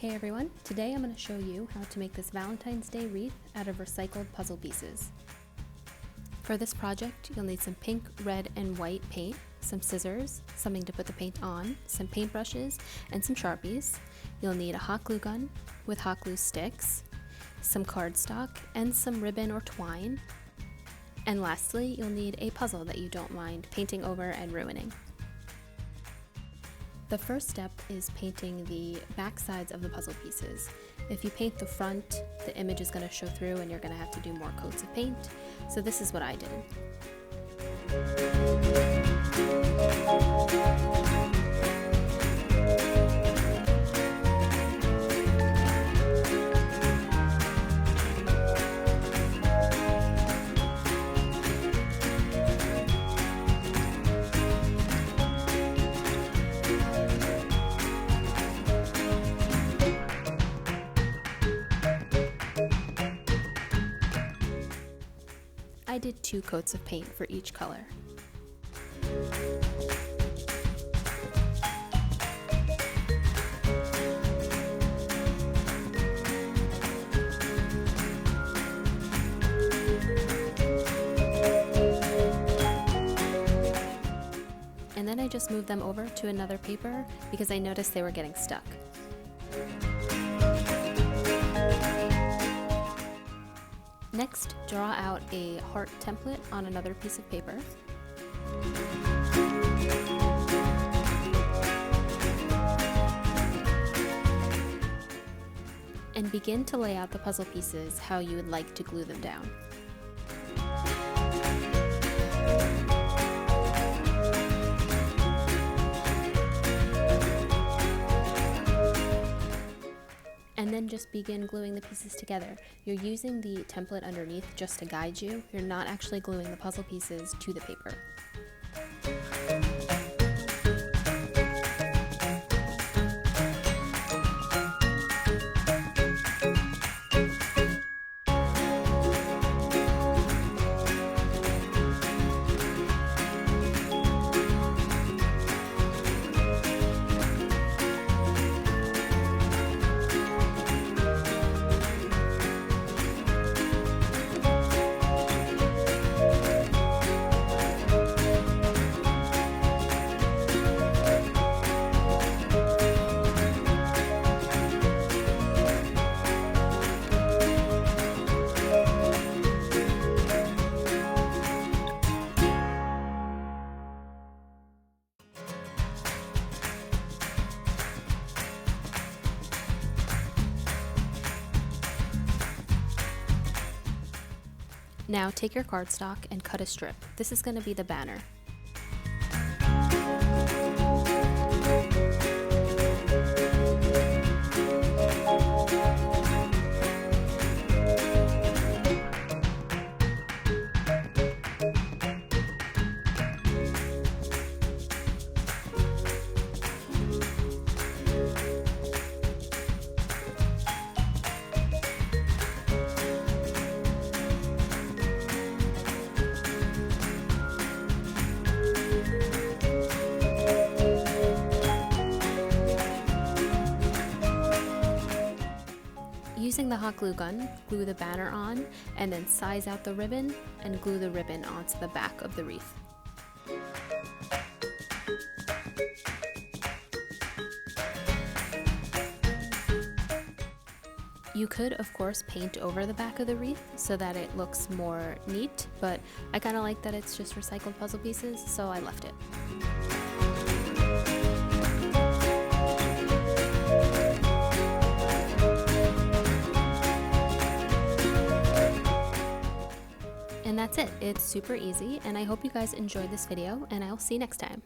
Hey everyone, today I'm going to show you how to make this Valentine's Day wreath out of recycled puzzle pieces. For this project, you'll need some pink, red, and white paint, some scissors, something to put the paint on, some paintbrushes, and some Sharpies. You'll need a hot glue gun with hot glue sticks, some cardstock, and some ribbon or twine. And lastly, you'll need a puzzle that you don't mind painting over and ruining. The first step is painting the back sides of the puzzle pieces. If you paint the front, the image is going to show through and you're going to have to do more coats of paint. So this is what I did. I did 2 coats of paint for each color. And then I just moved them over to another paper because I noticed they were getting stuck. Next, draw out a heart template on another piece of paper. And begin to lay out the puzzle pieces how you would like to glue them down. And then just begin gluing the pieces together. You're using the template underneath just to guide you. You're not actually gluing the puzzle pieces to the paper. Now take your cardstock and cut a strip. This is going to be the banner. Using the hot glue gun, glue the banner on, and then size out the ribbon and glue the ribbon onto the back of the wreath. You could, of course, paint over the back of the wreath so that it looks more neat, but I kind of like that it's just recycled puzzle pieces, so I left it. And that's it. It's super easy, and I hope you guys enjoyed this video, and I'll see you next time.